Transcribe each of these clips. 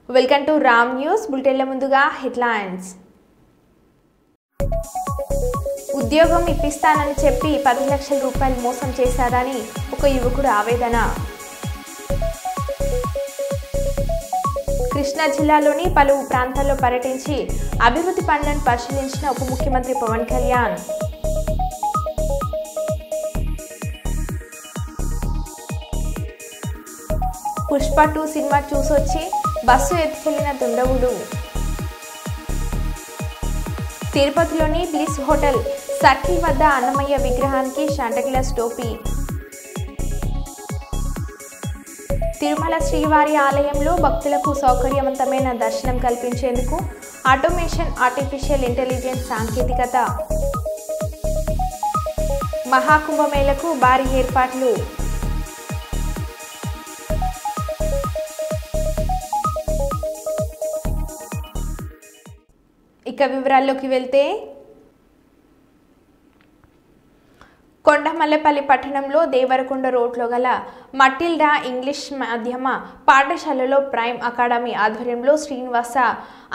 Welcome to Ram news బులెటిన్ల ముందుగా headlines. ఉద్యోగం ఇప్పిస్తానని చెప్పి 10 లక్షల రూపాయలు మోసం చేశారని ఒక యువకుడు ఆవేదన. కృష్ణా జిల్లాలోని పలు ప్రాంతాల్లో పర్యటించి అభివృద్ధి పనులను పరిశీలించిన ఉప ముఖ్యమంత్రి పవన్ కళ్యాణ్. పుష్ప 2 సినిమా చూసొచ్చి బస్సు ఎత్తుకెళ్లిన దుండగులు. తిరుపతిలోని బ్లిస్ హోటల్ సర్కిల్ వద్ద అన్నమయ్య విగ్రహానికి శాంటాక్లాస్ టోపీ. తిరుమల శ్రీవారి ఆలయంలో భక్తులకు సౌకర్యవంతమైన దర్శనం కల్పించేందుకు ఆటోమేషన్, ఆర్టిఫిషియల్ ఇంటెలిజెన్స్ సాంకేతికత. మహాకుంభమేళకు భారీ ఏర్పాట్లు. ఇక వివరాల్లోకి వెళ్తే, కొండమల్లపల్లి పట్టణంలో దేవరకొండ రోడ్లో గల మటిల్డా ఇంగ్లీష్ మాధ్యమ పాఠశాలలో ప్రైమ్ అకాడమీ ఆధ్వర్యంలో శ్రీనివాస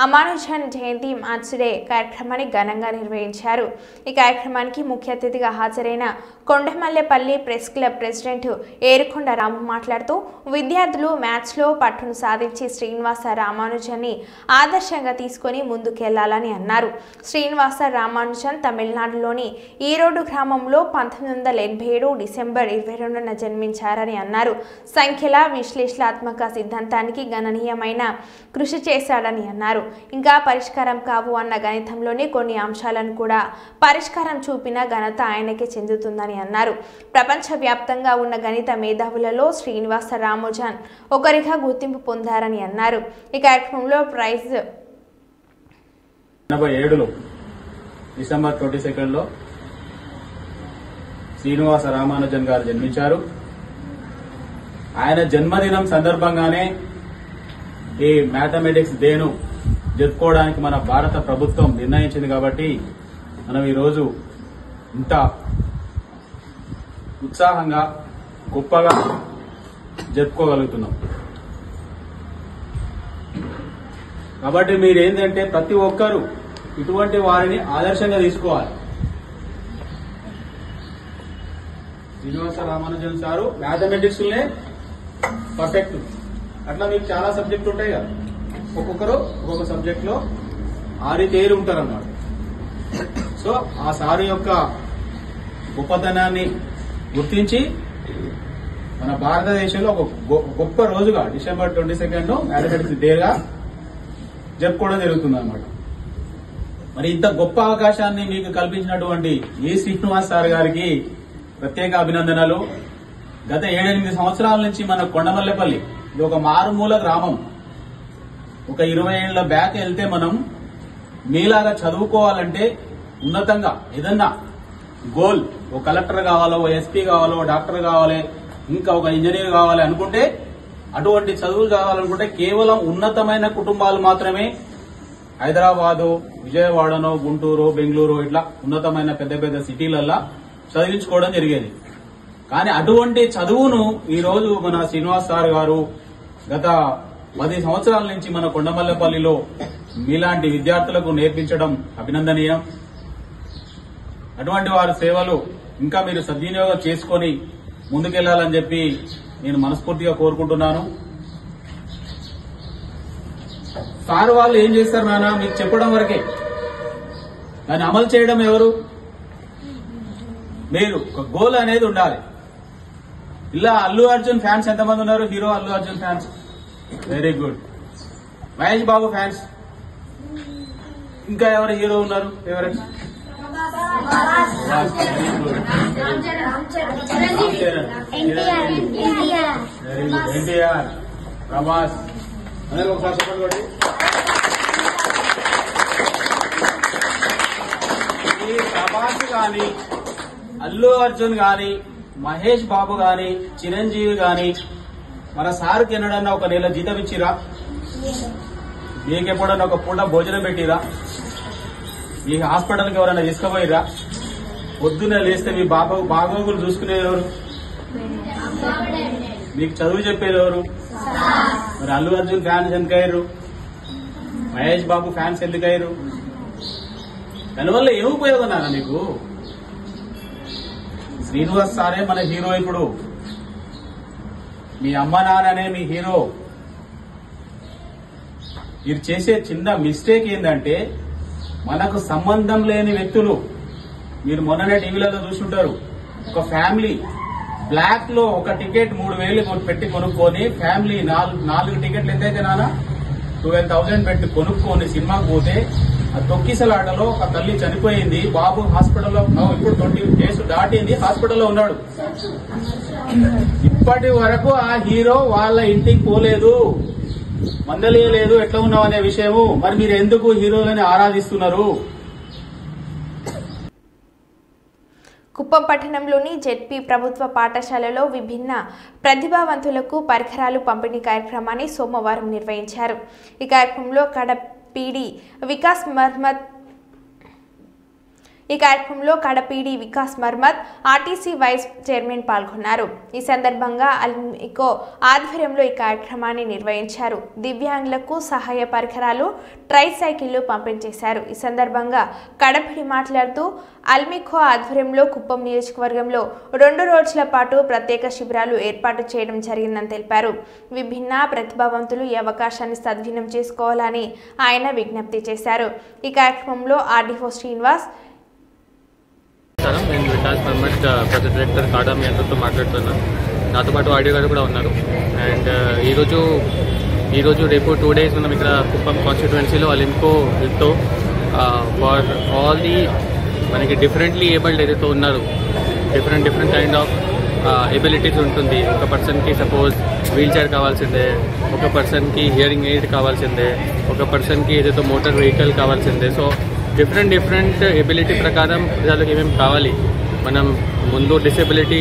అమానుజన్ జయంతి మ్యాథ్స్ డే కార్యక్రమాన్ని ఘనంగా నిర్వహించారు. ఈ కార్యక్రమానికి ముఖ్య అతిథిగా హాజరైన Kondamallapalli press club president Erukonda రాము మాట్లాడుతూ, విద్యార్థులు మ్యాథ్స్లో పట్టును సాధించి శ్రీనివాస రామానుజన్ని ఆదర్శంగా తీసుకొని ముందుకెళ్లాలని అన్నారు. శ్రీనివాస రామానుజన్ తమిళనాడులోని ఈరోడు గ్రామంలో 1987 డిసెంబర్ 22న జన్మించారని అన్నారు. సంఖ్యల విశ్లేషణాత్మక సిద్ధాంతానికి గణనీయమైన కృషి చేశాడని అన్నారు. ఇంకా పరిష్కారం కావు అన్న గణితంలోని కొన్ని అంశాలను కూడా పరిష్కారం చూపిన ఘనత ఆయనకే చెందుతుందని అన్నారు. ప్రపంచవ్యాప్తంగా ఉన్న గణిత మేధావులలో శ్రీనివాస రామానుజన్ ఒకరిగా గుర్తింపు పొందారని అన్నారు. ఈ కార్యక్రమంలో ప్రైజ్ 87 డిసెంబర్ 22 శ్రీనివాస రామానుజన్ గారు జన్మించారు. ఆయన జన్మదినం సందర్భంగానే ఈ మ్యాథమెటిక్స్ డేను జరుపుకోవడానికి మన భారత ప్రభుత్వం నిర్ణయించింది. కాబట్టి మనం ఈరోజు ఇంత ఉత్సాహంగా గొప్పగా జరుపుకోగలుగుతున్నాం. కాబట్టి మీరేంటంటే ప్రతి ఒక్కరూ ఇటువంటి వారిని ఆదర్శంగా తీసుకోవాలి. శ్రీనివాస రామానుజన్ సారు మ్యాథమెటిక్స్ లే పర్ఫెక్ట్. అట్లా మీకు చాలా సబ్జెక్టులు ఉంటాయి కదా, ఒక్కొక్కరు ఒక్కొక్క సబ్జెక్ట్ లో ఆరితేరి ఉంటారు అన్నమాట. సో ఆ సారు యొక్క గొప్పతనాన్ని గుర్తించి మన భారతదేశంలో ఒక గొప్ప రోజుగా డిసెంబర్ 22 మ్యాథమెటిక్స్ డేగా జరుపుకోవడం జరుగుతుంది అన్నమాట. మరి ఇంత గొప్ప అవకాశాన్ని మీకు కల్పించినటువంటి ఈ శ్రీనివాస్ సార్ గారికి ప్రత్యేక అభినందనలు. గత 7-8 సంవత్సరాల నుంచి మన కొండమల్లపల్లి ఇది ఒక మారుమూల గ్రామం. ఒక 20 ఏళ్ల బ్యాక్ వెళ్తే మనం మీలాగా చదువుకోవాలంటే ఉన్నతంగా ఏదన్నా గోల్, ఒక కలెక్టర్ కావాలో, ఓ ఎస్పీ కావాలో, డాక్టర్ కావాలి, ఇంకా ఒక ఇంజనీర్ కావాలి అనుకుంటే, అటువంటి చదువులు కావాలనుకుంటే కేవలం ఉన్నతమైన కుటుంబాలు మాత్రమే హైదరాబాదు, విజయవాడనో, గుంటూరు, బెంగళూరు ఇట్లా ఉన్నతమైన పెద్ద పెద్ద సిటీలల్లా చదివించుకోవడం జరిగేది. కానీ అటువంటి చదువును ఈ రోజు మన శ్రీనివాస్ సార్ గారు గత 10 సంవత్సరాల నుంచి మన కొండమల్లపల్లిలో మీలాంటి విద్యార్థులకు నేర్పించడం అభినందనీయం. అటువంటి వారి సేవలు ఇంకా మీరు సద్వినియోగం చేసుకుని ముందుకెళ్లాలని చెప్పి నేను మనస్ఫూర్తిగా కోరుకుంటున్నాను. సార్ వాళ్ళు ఏం చేస్తారు నాన్న మీకు చెప్పడం వరకే, దాన్ని అమలు చేయడం ఎవరు? మీరు ఒక గోల్ అనేది ఉండాలి. ఇలా అల్లు అర్జున్ ఫ్యాన్స్ ఎంతమంది ఉన్నారు? Hero Allu Arjun fans very good. Mahesh Babu fans, ఇంకా ఎవరు హీరో ఉన్నారు? ఎవరైనా ఎన్టీఆర్, ప్రభాస్, అందరికి ఒకసారి చెప్పండి కొట్టి. ఈ ప్రభాస్ గాని, అల్లు అర్జున్ గాని, మహేష్ బాబు గాని, చిరంజీవి గాని మన సార్కి ఎన్నడన్నా ఒక నెల జీతం ఇచ్చిరా? మీకు ఎప్పుడన్నా ఒక పూట భోజనం పెట్టిరా? మీ హాస్పిటల్కి ఎవరైనా తీసుకుపోయిరా? పొద్దున్నే లేస్తే మీ బాగోగులు చూసుకునేది ఎవరు? మీకు చదువు చెప్పేది ఎవరు? మరి అల్లు అర్జున్ ఫ్యాన్స్ ఎందుకయ్యారు, మహేష్ బాబు ఫ్యాన్స్ ఎందుకయ్యారు? దానివల్ల ఏం ఉపయోగం నాన్న మీకు? శ్రీనివాస్ సారే మన హీరో. ఇప్పుడు మీ అమ్మ నాన్ననే మీ హీరో. మీరు చేసే చిన్న మిస్టేక్ ఏంటంటే మనకు సంబంధం లేని వ్యక్తులు, మీరు మొన్ననే టీవీలలో చూసుంటారు, ఒక ఫ్యామిలీ బ్లాక్ లో ఒక టికెట్ 3,000 పెట్టి కొనుక్కొని, ఫ్యామిలీ 4 టికెట్లు ఎంతైతే నాన్న 12,000 పెట్టి కొనుక్కొని సినిమాకు పోతే ఆ తొక్కిసలాటలో ఒక తల్లి చనిపోయింది. బాబు హాస్పిటల్లో ఇప్పుడు 20 డేస్ దాటింది, హాస్పిటల్లో ఉన్నాడు. ఇప్పటి వరకు ఆ హీరో వాళ్ళ ఇంటికి పోలేదు, మందలియలేదు ఎట్లా ఉన్నావు అనే విషయము. మరి మీరు ఎందుకు హీరోలని ఆరాధిస్తున్నారు? కుప్పం పట్టణంలోని జెడ్పీ ప్రభుత్వ పాఠశాలలో విభిన్న ప్రతిభావంతులకు పరికరాలు పంపిణీ కార్యక్రమాన్ని సోమవారం నిర్వహించారు. ఈ కార్యక్రమంలో కడపీడి వికాస్ మర్మత్ ఆర్టీసీ వైస్ చైర్మన్ పాల్గొన్నారు. ఈ సందర్భంగా అల్మికో ఆధ్వర్యంలో ఈ కార్యక్రమాన్ని నిర్వహించారు. దివ్యాంగులకు సహాయ పరికరాలు, ట్రైసైకిళ్లు పంపిణీ చేశారు. ఈ సందర్భంగా కడపీడి మాట్లాడుతూ అల్మికో ఆధ్వర్యంలో కుప్పం నియోజకవర్గంలో 2 రోజుల పాటు ప్రత్యేక శిబిరాలు ఏర్పాటు చేయడం జరిగిందని తెలిపారు. విభిన్న ప్రతిభావంతులు ఈ అవకాశాన్ని సద్వినియోగం చేసుకోవాలని ఆయన విజ్ఞప్తి చేశారు. ఈ కార్యక్రమంలో ఆర్డీఓ శ్రీనివాస్, నేను వికాస్ మర్మత్ ప్రొజెక్ట్ డైరెక్టర్ కాడామి అందరితో మాట్లాడుతున్నాను. నాతో పాటు ఆడియో గారు కూడా ఉన్నారు. అండ్ ఈరోజు రేపు 2 days మనం ఇక్కడ కుప్పం కాన్స్టిట్యువెన్సీలో అలింకో హెల్త్తో ఫర్ ఆల్ ది మనకి డిఫరెంట్లీ ఏబుల్డ్ ఏదైతే ఉన్నారు, డిఫరెంట్ కైండ్ ఆఫ్ ఎబిలిటీస్ ఉంటుంది. ఒక పర్సన్కి సపోజ్ వీల్ చైర్ కావాల్సిందే, ఒక పర్సన్కి హియరింగ్ ఎయిడ్ కావాల్సిందే, ఒక పర్సన్కి ఏదైతే మోటార్ వెహికల్ కావాల్సిందే. సో డిఫరెంట్ ఎబిలిటీ ప్రకారం వాళ్ళకి ఏమేమి కావాలి. మనం ముందు డిసేబిలిటీ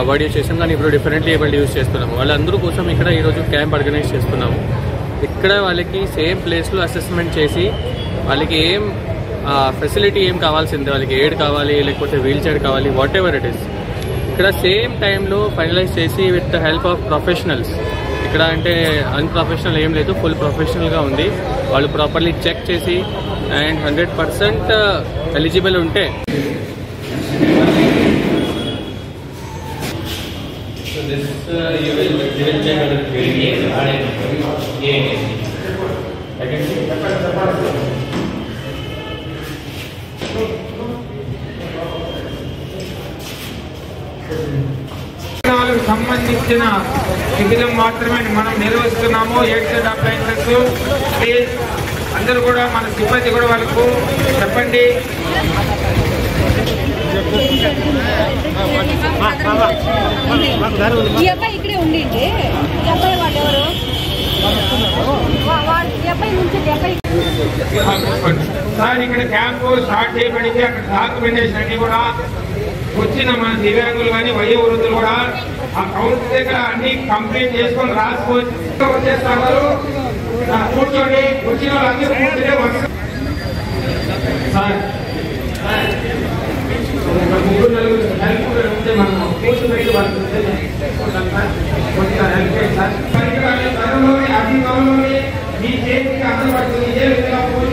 వర్డ్ యూజ్ చేస్తాం, కానీ ఇప్పుడు డిఫరెంట్లీ ఏబుల్డ్ యూజ్ చేస్తున్నాము. వాళ్ళందరూ కోసం ఇక్కడ ఈరోజు క్యాంప్ ఆర్గనైజ్ చేస్తున్నాము. ఇక్కడ వాళ్ళకి సేమ్ ప్లేస్లో అసెస్మెంట్ చేసి వాళ్ళకి ఏం ఫెసిలిటీ ఏం కావాల్సిందే, వాళ్ళకి ఎయిడ్ కావాలి లేకపోతే వీల్ చైర్ కావాలి, వాట్ ఎవర్ ఇట్ ఈస్, ఇక్కడ సేమ్ టైంలో ఫైనలైజ్ చేసి with the help of professionals. ఇక్కడ అంటే అన్ప్రొఫెషనల్ ఏం లేదు, ఫుల్ ప్రొఫెషనల్గా ఉంది. వాళ్ళు ప్రాపర్లీ చెక్ చేసి అండ్ 100% ఎలిజిబుల్ ఉంటే సంబంధించిన శిబిరం మాత్రమే మనం నిర్వహిస్తున్నాము. ఎయిడ్స్ అప్లయన్సెస్ ప్లీజ్ అందరూ కూడా మన సిబ్బంది కూడా వాళ్ళకు చెప్పండి. ఈ అబ్బాయి ఇక్కడే ఉండి అబ్బాయి వాళ్ళు ఎవరు సార్ ఇక్కడ క్యాంపు స్టార్ట్ చేయబడింది. అక్కడ డాక్యుమెంటేషన్ అన్ని కూడా వచ్చిన మన దివ్యాంగులు కానీ వయోవృద్ధులు కూడా ఆ కౌంటర్ దగ్గర అన్ని కంప్లీట్ చేసుకొని రాసుకోవచ్చు. వచ్చేస్తారు కూర్చోండి, వచ్చిన వాళ్ళందరూ కూర్చొని సార్ 3-4 హెల్ప్ ఉంటే మనం కూర్చోబెట్టి వాళ్ళు త్వరలోనే అతి త్వరలోనే మీ చేతికి అందబడుతుంది. ఇదే విధంగా పూజ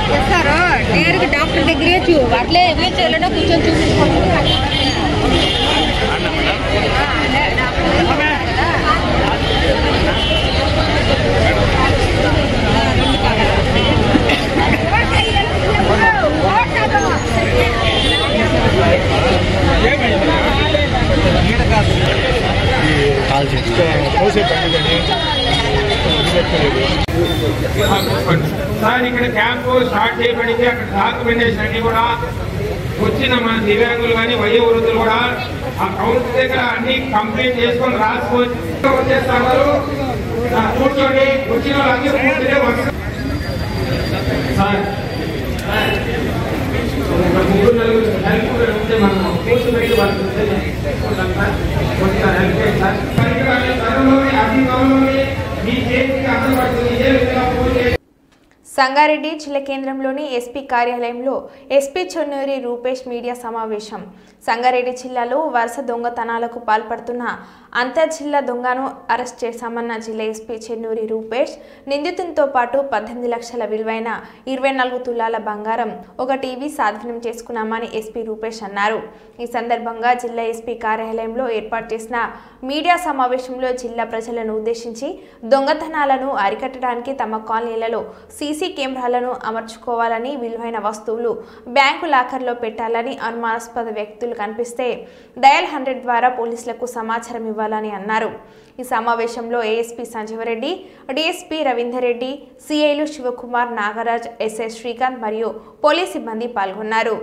చేస్తారో నేరుగా డాక్టర్ దగ్గరే అట్లే వీల్ చైర్లో కూర్చొని చూపించుకోండి. సార్ ఇక్కడ క్యాంపు స్టార్ట్ చేయబడింది. అక్కడ డాక్యుమెంటేషన్ అన్ని కూడా వచ్చిన మన దివ్యాంగులు కానీ వయోవృద్ధులు కూడా ఆ కౌంటర్ దగ్గర అన్ని కంప్లీట్ చేసుకొని రాసుకోవచ్చు. వచ్చేస్తారు కూర్చోండి, వచ్చిన వాళ్ళందరూ కూర్చొని సార్ 3-4 హెల్ప్ ఉంటే మనం కూర్చోబెట్టి వాళ్ళకి చేసుకుంటాం సార్. కొంచెం హెల్ప్ చేయండి సార్. పరికరాలు త్వరలోనే అతి త్వరలోనే మీ చేతికి అందుబాటులో ఇదే విధంగా పూర్తి చేయండి. సంగారెడ్డి జిల్లా కేంద్రంలోని ఎస్పీ కార్యాలయంలో ఎస్పీ చెన్నూరి రూపేష్ మీడియా సమావేశం. సంగారెడ్డి జిల్లాలో వరుస దొంగతనాలకు పాల్పడుతున్న అంతర్జిల్లా దొంగను అరెస్ట్ చేశామన్న జిల్లా ఎస్పీ చెన్నూరి రూపేష్ నిందితునితో పాటు 18 లక్షల విలువైన 24 తులాల బంగారం, ఒక టీవీ స్వాధీనం చేసుకున్నామని ఎస్పీ రూపేష్ అన్నారు. ఈ సందర్భంగా జిల్లా ఎస్పీ కార్యాలయంలో ఏర్పాటు చేసిన మీడియా సమావేశంలో జిల్లా ప్రజలను ఉద్దేశించి దొంగతనాలను అరికట్టడానికి తమ కాలనీలలో సీసీ కెమెరాలను అమర్చుకోవాలని, విలువైన వస్తువులు బ్యాంకు లాకర్లో పెట్టాలని, అనుమానాస్పద వ్యక్తులు కనిపిస్తే డయల్ 100 ద్వారా పోలీసులకు సమాచారం ఇవ్వాలని అన్నారు. ఈ సమావేశంలో ఏఎస్పీ సంజీవరెడ్డి, డిఎస్పీ రవీందర్ రెడ్డి, సిఐలు శివకుమార్, నాగరాజ్, ఎస్ఐ శ్రీకాంత్ మరియు పోలీస్ సిబ్బంది పాల్గొన్నారు.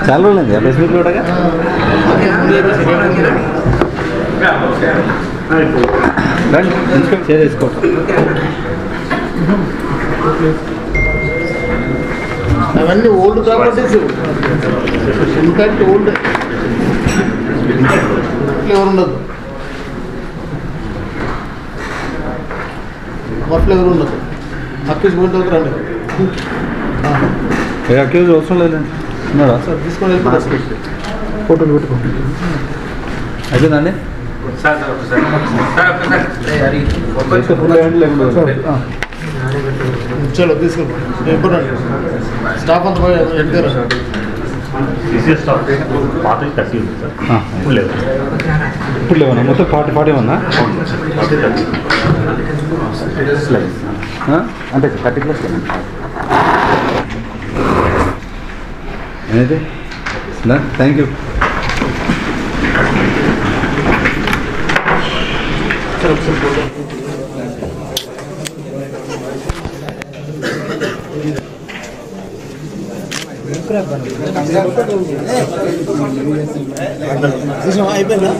చాలా రోజులైంది ఫేస్బుక్ లో షేర్ చేసుకోండి. అవన్నీ ఓల్డ్ ప్రాపర్టీస్, ఇన్ఫాక్ట్ ఓల్డ్ ఎవరు ఉండదు, మొత్తం ఎవరు ఉండదు. అక్యూజ్ పోయిన రండి. అక్యూజ్ అవసరం లేదండి, ఉన్నారా సార్? తీసుకొని వెళ్ళి ఫోటోలు పెట్టుకోండి. అయిపోయిందండి. చలో తీసుకోండి. ఎప్పుడు రండి స్టాఫ్ అంతా ఎట్టారు? ఇప్పుడు లేవన్నా మొత్తం 40 ఉన్నా అంటే 30+ ఏదైతే థ్యాంక్ యూ. అయిపోయిందా?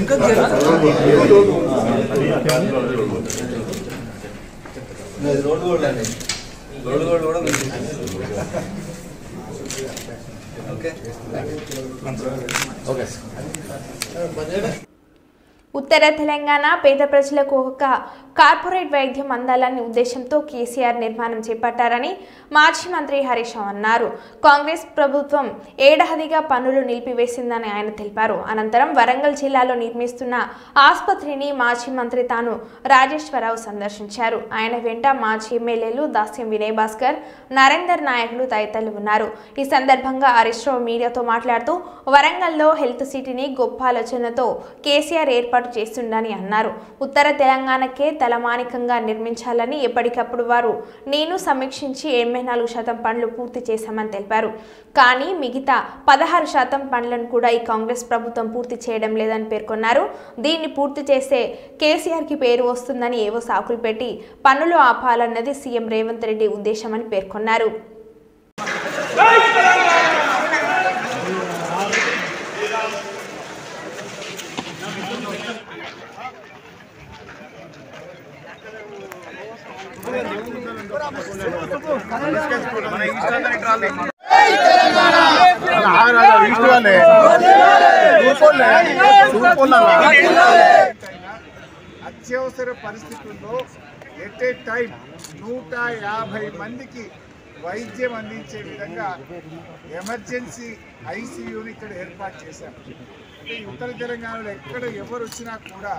ఇంకా ఉత్తర తెలంగాణ పేద ప్రజలకు ఒక కార్పొరేట్ వైద్యం అందాలనే ఉద్దేశంతో కేసీఆర్ నిర్మాణం చేపట్టారని మాజీ మంత్రి హరీష్ రావు అన్నారు. కాంగ్రెస్ ప్రభుత్వం ఏడాదిగా పనులు నిలిపివేసిందని ఆయన తెలిపారు. అనంతరం వరంగల్ జిల్లాలో నిర్మిస్తున్న ఆసుపత్రిని మాజీ మంత్రి తాను రాజేశ్వరరావు సందర్శించారు. ఆయన వెంట మాజీ ఎమ్మెల్యేలు దాస్యం వినయ్ భాస్కర్, నరేందర్ నాయకులు తదితరులు ఉన్నారు. ఈ సందర్భంగా హరీష్ రావు మీడియాతో మాట్లాడుతూ వరంగల్లో హెల్త్ సిటీని గొప్ప ఆలోచనతో కేసీఆర్ ఏర్పాటు చేస్తుండని అన్నారు. ఉత్తర తెలంగాణకే తలమానికంగా నిర్మించాలని ఎప్పటికప్పుడు వారు నేను సమీక్షించి 84% పనులు పూర్తి చేశామని తెలిపారు. కానీ మిగతా 16% పనులను కూడా ఈ కాంగ్రెస్ ప్రభుత్వం పూర్తి చేయడం లేదని పేర్కొన్నారు. దీన్ని పూర్తి చేస్తే కేసీఆర్కి పేరు వస్తుందని ఏవో సాకులు పెట్టి పనులు ఆపాలన్నది సీఎం రేవంత్ రెడ్డి ఉద్దేశమని పేర్కొన్నారు. అత్యవసర పరిస్థితుల్లో ఎట్ ఏ టైం 150 మందికి వైద్యం అందించే విధంగా ఎమర్జెన్సీ ఐసీయూని ఇక్కడ ఏర్పాటు చేశాం. అయితే ఈ ఉత్తర తెలంగాణలో ఎక్కడ ఎవరు వచ్చినా కూడా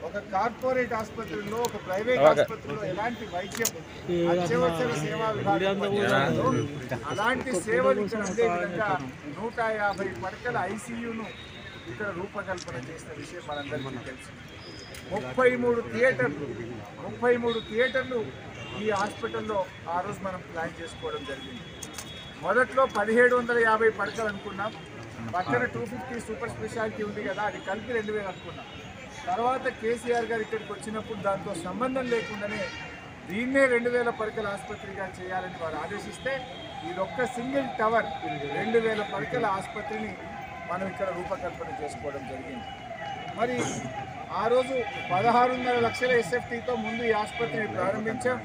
ఒక కార్పొరేట్ ఆసుపత్రిలో ఒక ప్రైవేట్ ఆసుపత్రిలో ఎలాంటి వైద్యం అత్యవసర సేవా విభాగంలో అలాంటి సేవలు ఇక్కడ అందే విధంగా 150 పడకల ఐసీయూను ఇక్కడ రూపకల్పన చేసిన విషయం మనందరికీ తెలుసు. 33 థియేటర్లు ఈ హాస్పిటల్లో ఆ రోజు మనం ప్లాన్ చేసుకోవడం జరిగింది. మొదట్లో 1750 పడకలు అనుకున్నాం. పక్కన 250 సూపర్ స్పెషాలిటీ ఉంది కదా, అది కలిపి 2000 అనుకున్నాం. తర్వాత కేసీఆర్ గారు ఇక్కడికి వచ్చినప్పుడు దాంతో సంబంధం లేకుండానే దీన్నే 2000 పడకల ఆసుపత్రిగా చేయాలని వారు ఆదేశిస్తే ఇదొక్క సింగిల్ టవర్ 2000 పడకల ఆసుపత్రిని మనం ఇక్కడ రూపకల్పన చేసుకోవడం జరిగింది. మరి ఆ రోజు 16.5 లక్షల ఎస్ఎఫ్టీతో ముందు ఈ ఆసుపత్రిని ప్రారంభించాం.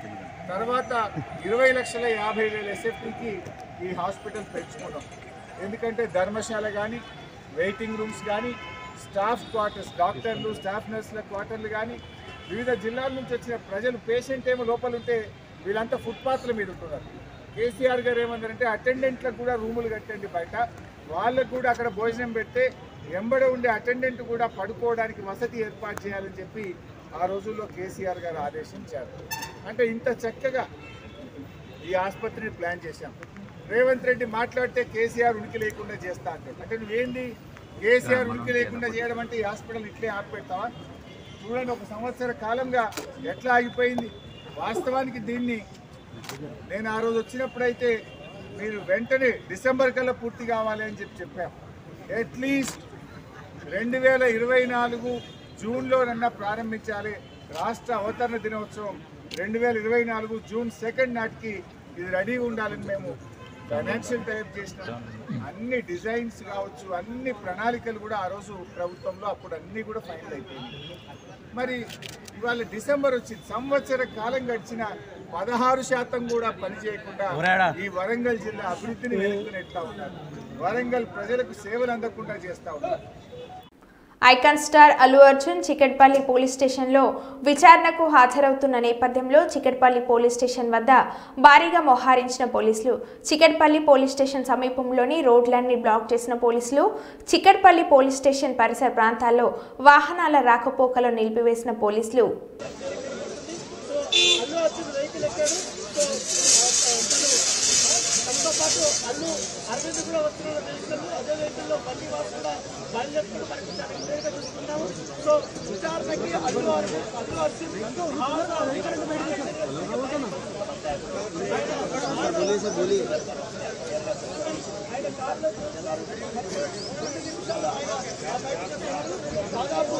తర్వాత 20,50,000 ఎస్ఎఫ్టీకి ఈ హాస్పిటల్ పెంచుకున్నాం. ఎందుకంటే ధర్మశాల కానీ, వెయిటింగ్ రూమ్స్ కానీ, స్టాఫ్ క్వార్టర్స్, డాక్టర్లు స్టాఫ్ నర్సుల క్వార్టర్లు కానీ, వివిధ జిల్లాల నుంచి వచ్చిన ప్రజలు పేషెంట్ ఏమో లోపల ఉంటే వీళ్ళంతా ఫుట్పాత్ల మీద ఉంటున్నారు. కేసీఆర్ గారు ఏమన్నారంటే అటెండెంట్లకు కూడా రూములు కట్టండి బయట, వాళ్ళకు కూడా అక్కడ భోజనం పెడితే ఎంబడ ఉండే అటెండెంట్ కూడా పడుకోవడానికి వసతి ఏర్పాటు చేయాలని చెప్పి ఆ రోజుల్లో కేసీఆర్ గారు ఆదేశించారు. అంటే ఇంత చక్కగా ఈ ఆసుపత్రిని ప్లాన్ చేశాం. రేవంత్ రెడ్డి మాట్లాడితే కేసీఆర్ ఉనికి లేకుండా చేస్తా అంటే నువ్వేంది కేసీఆర్ ఉనికి లేకుండా చేయడం అంటే ఈ హాస్పిటల్ ఇట్లే ఆపిపెడతావా? చూడండి, 1 సంవత్సర కాలంగా ఎట్లా ఆగిపోయింది. వాస్తవానికి దీన్ని నేను ఆ రోజు వచ్చినప్పుడైతే మీరు వెంటనే డిసెంబర్ కల్లా పూర్తి కావాలి అని చెప్పాం. అట్లీస్ట్ 2024 జూన్లోనన్నా ప్రారంభించాలి. రాష్ట్ర అవతరణ దినోత్సవం 2024 జూన్ 2 నాటికి ఇది రెడీగా ఉండాలని మేము ఫైనాన్షియల్ టైప్ చేసినాం. అన్ని డిజైన్స్ కావచ్చు, అన్ని ప్రణాళికలు కూడా ఆ రోజు ప్రభుత్వంలో అప్పుడు అన్నీ కూడా ఫైనల్ అయిపోయింది. మరి ఇవాళ డిసెంబర్ వచ్చింది, సంవత్సర కాలం గడిచిన 16% కూడా పనిచేయకుండా ఈ వరంగల్ జిల్లా అభివృద్ధిని వెనుకని ఎట్లా ఉన్నారు, వరంగల్ ప్రజలకు సేవలు అందకుండా చేస్తా ఉన్నారు. Icon star Allu Arjun Chikkadpally police స్టేషన్లో విచారణకు హాజరవుతున్న నేపథ్యంలో చికెట్పల్లి పోలీస్ స్టేషన్ వద్ద భారీగా మోహరించిన పోలీసులు. చికెట్పల్లి పోలీస్ స్టేషన్ సమీపంలోని రోడ్లన్నీ బ్లాక్ చేసిన పోలీసులు చికెట్పల్లి పోలీస్ స్టేషన్ పరిసర ప్రాంతాల్లో వాహనాల రాకపోకలు నిలిపివేసిన పోలీసులు అల్లు అరవింద్ కూడా వస్తున్న వెహికల్, అదే వెహికల్లో బండి వాసు కూడా బయలుదేరుతున్న పరిస్థితి చూస్తున్నాము. సో విచారణకి అల్లు అర్జున్ దాదాపు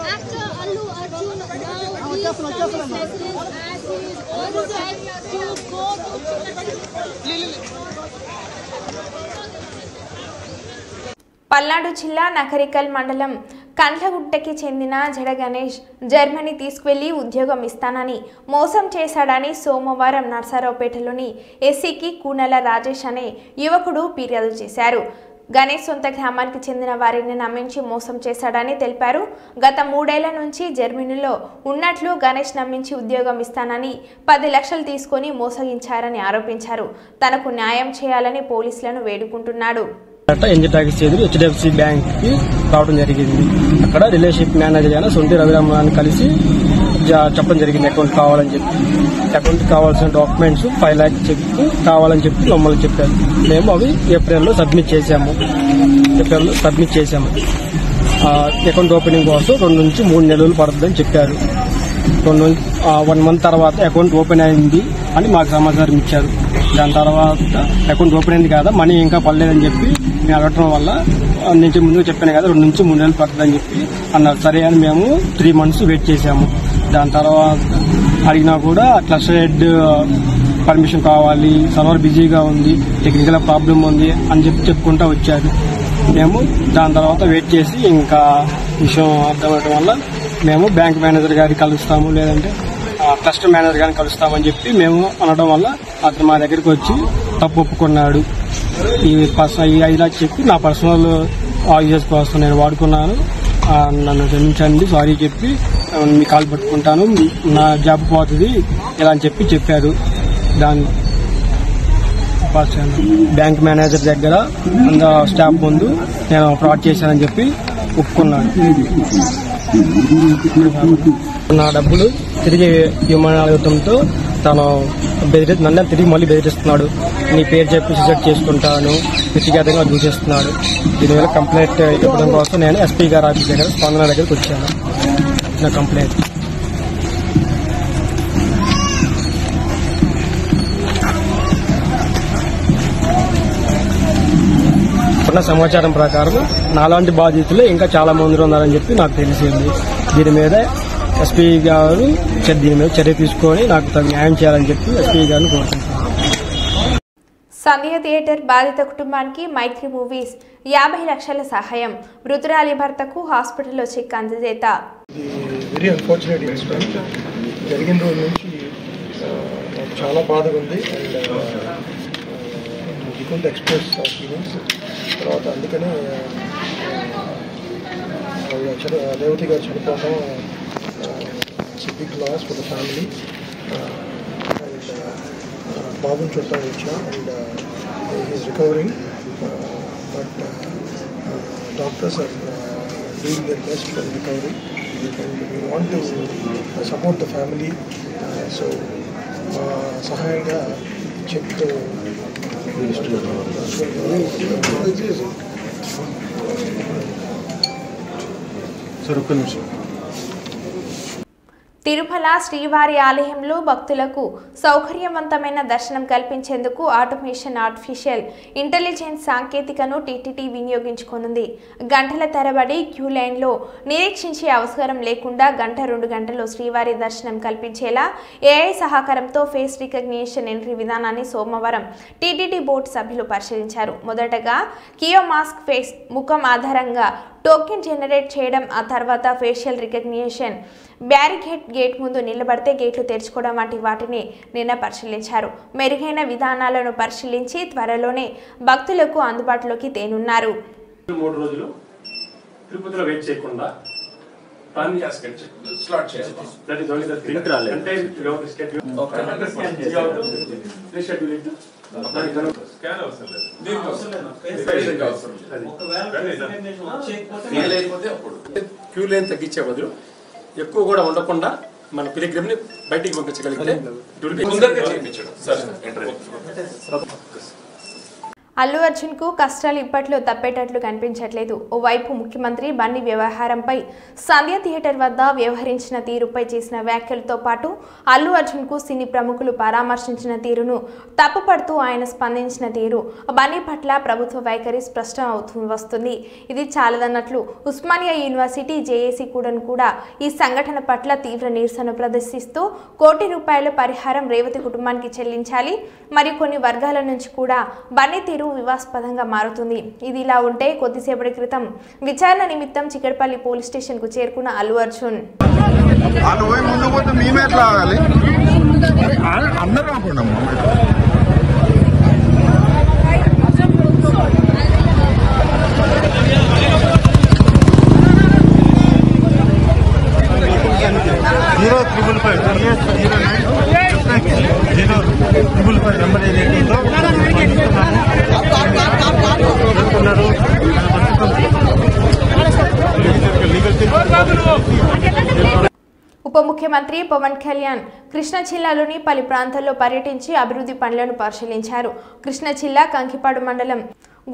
Actor Allu Arjun now is coming as he is all set to go to Palnadu జిల్లా నకరికల్ మండలం కండ్లగుట్టకి చెందిన జడ గణేష్ జర్మనీ తీసుకువెళ్లి ఉద్యోగం ఇస్తానని మోసం చేశాడని సోమవారం నర్సారావుపేటలోని ఎస్సీకి కూనల రాజేష్ అనే యువకుడు ఫిర్యాదు చేశారు. గణేష్ సొంత గ్రామానికి చెందిన వారిని నమ్మించి మోసం చేశాడని తెలిపారు. గత 3 ఏళ్ల నుంచి జర్మనీలో ఉన్నట్లు గణేష్ నమ్మించి ఉద్యోగం ఇస్తానని 10 లక్షలు తీసుకొని మోసగించారని ఆరోపించారు. తనకు న్యాయం చేయాలని పోలీసులను వేడుకుంటున్నాడు. హెచ్డిఎఫ్సి బ్యాంక్ కి రావడం జరిగింది. అక్కడ రిలేషన్షిప్ మేనేజర్ అయిన సొంటి రవిరామని కలిసి చెప్పడం జరిగింది అకౌంట్ కావాలని చెప్పి. అకౌంట్ కావాల్సిన డాక్యుమెంట్స్ 5 lakhs చెక్ కావాలని చెప్పి మమ్మల్ని చెప్పారు. మేము అవి ఏప్రిల్లో సబ్మిట్ చేశాము. అకౌంట్ ఓపెనింగ్ కోసం 2 నుంచి 3 నెలలు పడుతుందని చెప్పారు. 1 month తర్వాత అకౌంట్ ఓపెన్ అయింది అని మాకు సమాచారం ఇచ్చారు. దాని తర్వాత అకౌంట్ ఓపెన్ అయింది కదా, మనీ ఇంకా పడలేదని చెప్పి మేము అడగటం వల్ల నుంచి ముందు చెప్పాను కదా 2 నుంచి 3 నెలలు పడుతుందని చెప్పి అన్నారు. సరే అని మేము 3 months వెయిట్ చేశాము. దాని తర్వాత అడిగినా కూడా క్లస్టర్ హెడ్ పర్మిషన్ కావాలి, సర్వర్ బిజీగా ఉంది, టెక్నికల్ ప్రాబ్లం ఉంది అని చెప్పి చెప్పుకుంటూ వచ్చారు. మేము దాని తర్వాత వెయిట్ చేసి ఇంకా విషయం అర్థమవడం వల్ల మేము బ్యాంక్ మేనేజర్ గారిని కలుస్తాము, లేదంటే ట్రస్ట్ మేనేజర్ గారిని కలుస్తామని చెప్పి మేము అనడం వల్ల అతను మా దగ్గరికి వచ్చి తప్పు ఒప్పుకున్నాడు. ఈ 5 లక్షలు చెప్పి నా పర్సనల్ యూజెస్ కోసం నేను వాడుకున్నాను, నన్ను క్షమించండి, సారీ చెప్పి మీ కాలు పట్టుకుంటాను, నా జాబ్ పోతుంది ఇలా అని చెప్పారు. దాని బ్యాంక్ మేనేజర్ దగ్గర స్టాఫ్ ముందు నేను ఫ్రాడ్ చేశానని చెప్పి ఒప్పుకున్నాను. నా డబ్బులు తిరిగి ఇవ్వమని అడగడంతో తను నన్ను తిరిగి మళ్ళీ బెదిరిస్తున్నాడు. నీ పేరు చెప్పి సూసైడ్ చేసుకుంటాను, వ్యక్తిగతంగా దూషిస్తున్నాడు. దీనివల్ల కంప్లైంట్ ఇవ్వడం కోసం నేను ఎస్పీ గారి ఆఫీస్ దగ్గర స్పందన దగ్గరకు వచ్చాను. నా కంప్లైంట్ ఉన్న సమాచారం ప్రకారం నాలాంటి బాధితులు ఇంకా చాలా మంది ఉన్నారని చెప్పి నాకు తెలిసింది. దీని మీద ఎస్పీ గారు దీని మీద చర్య తీసుకొని నాకు న్యాయం చేయాలని చెప్పి ఎస్పీ గారిని కోరుకుంటున్నాను. సంధ్య థియేటర్ బాధిత కుటుంబానికి మైత్రి మూవీస్ 50 లక్షల సహాయం, మృతురాలి భర్తకు హాస్పిటల్లో చెక్ అందజేత. వెరీ అన్ఫార్చునేట్ ఇన్సిడెంట్ జరిగిన రోజు నుంచి నాకు చాలా బాధగా ఉంది. అండ్ ఎక్స్ప్రెస్ ఫీలింగ్స్ తర్వాత అందుకనే రేవతి గారు చనిపోవడం big loss for the family. And బాబుని చూడటానికి వచ్చాం and is recovering, but doctors are doing their best for recovery and we want to support the family. So సహాయంగా చెక్ తిరుమల శ్రీవారి ఆలయంలో భక్తులకు సౌకర్యవంతమైన దర్శనం కల్పించేందుకు ఆటోమేషన్ ఆర్టిఫిషియల్ ఇంటెలిజెన్స్ సాంకేతికను టీటీడీ వినియోగించుకోనుంది. గంటల తరబడి క్యూ లైన్లో నిరీక్షించే అవసరం లేకుండా 1-2 గంటల్లో శ్రీవారి దర్శనం కల్పించేలా ఏఐ సహకారంతో ఫేస్ రికగ్నిషన్ ఎంట్రీ విధానాన్ని సోమవారం టీటీడీ బోర్డు సభ్యులు పరిశీలించారు. మొదటగా కియోమాస్క్ ఫేస్ ముఖం ఆధారంగా టోకెన్ జనరేట్ చేయడం, ఆ తర్వాత ఫేషియల్ రికగ్నిషన్, బ్యారికేడ్ గేట్ ముందు నిలబడితే గేట్లు తెరుచుకోవడం వంటి వాటిని నిన్న పరిశీలించారు. మెరుగైన విధానాలను పరిశీలించి త్వరలోనే భక్తులకు అందుబాటులోకి తేనున్నారు. 3 రోజులు తిరుపతిలో వెయిట్ చేయకుండా పని స్లాట్ చేయాలి. That is only the thing. అంటే you have to schedule. Okay. Reschedule it. Scan అవసరం లేదు. దీనికి అవసరం లేదు. ఒకవేళ లేకపోతే అప్పుడు క్యూ లైన్ తగ్గించే బదులు ఎక్కువ కూడా ఉండకుండా మన పిలిగ్రిమ్ ని బయటికి పంపించగలిగితే తొందరగా చేయించడం. సరే. అల్లు అర్జున్ కు కష్టాలు ఇప్పట్లో తప్పేటట్లు కనిపించట్లేదు. ఓవైపు ముఖ్యమంత్రి బన్నీ వ్యవహారంపై సంధ్య థియేటర్ వద్ద వ్యవహరించిన తీరుపై చేసిన వ్యాఖ్యలతో పాటు అల్లు అర్జున్ కు సినీ ప్రముఖులు పరామర్శించిన తీరును తప్పుపడుతూ ఆయన స్పందించిన తీరు బన్నీ పట్ల ప్రభుత్వ వైఖరి స్పష్టం వస్తుంది. ఇది చాలదన్నట్లు ఉస్మానియా యూనివర్సిటీ జేఏసీ కూడా ఈ సంఘటన పట్ల తీవ్ర నిరసన ప్రదర్శిస్తూ ₹1 కోటి పరిహారం రేవతి కుటుంబానికి చెల్లించాలి, మరి కొన్ని వర్గాల నుంచి కూడా బన్నీ తీరు వివాదాస్పదంగా మారుతుంది. ఇది ఇలా ఉంటే కొద్దిసేపటి క్రితం విచారణ నిమిత్తం చిక్కడపల్లి పోలీస్ స్టేషన్ కు చేరుకున్న అల్లు అర్జున్ ఉప ముఖ్యమంత్రి పవన్ కళ్యాణ్ కృష్ణా జిల్లాలోని పలు ప్రాంతాల్లో పర్యటించి అభివృద్ధి పనులను పరిశీలించారు. కృష్ణా జిల్లా కంకిపాడు మండలం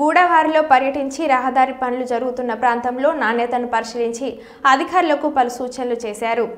గూడవారిలో పర్యటించి రహదారి పనులు జరుగుతున్న ప్రాంతంలో నాణ్యతను పరిశీలించి అధికారులకు పలు సూచనలు చేశారు.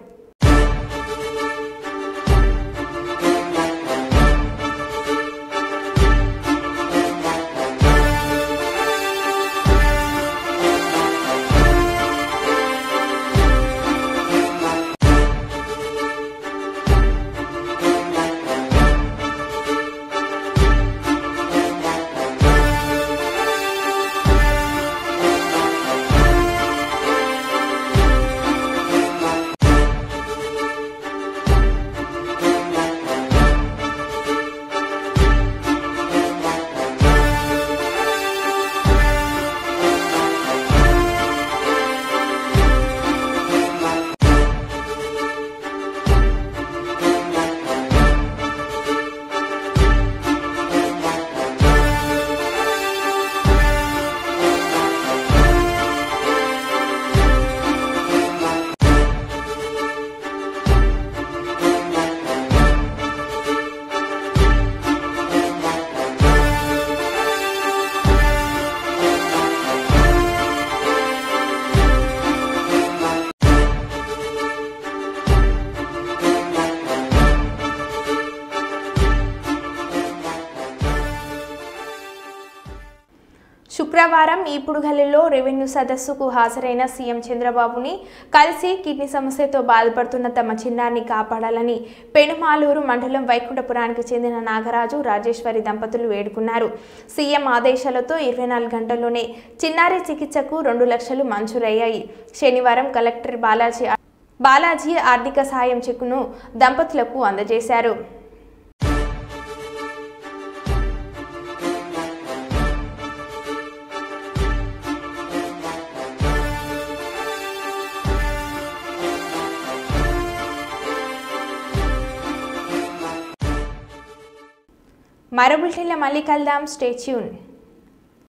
శుక్రవారం ఈపుడుగల్లులో రెవెన్యూ సదస్సుకు హాజరైన సీఎం చంద్రబాబుని కలిసి కిడ్నీ సమస్యతో బాధపడుతున్న తమ చిన్నారిని కాపాడాలని పెనుమాలూరు మండలం వైకుంఠపురానికి చెందిన నాగరాజు రాజేశ్వరి దంపతులు వేడుకున్నారు. సీఎం ఆదేశాలతో 24 గంటల్లోనే చిన్నారి చికిత్సకు 2 లక్షలు మంజూరయ్యాయి. శనివారం కలెక్టర్ బాలాజీ ఆర్థిక సాయం చెక్కును దంపతులకు అందజేశారు. మరో బులెటిన్లో మళ్ళీ కలుద్దాం. Stay tune.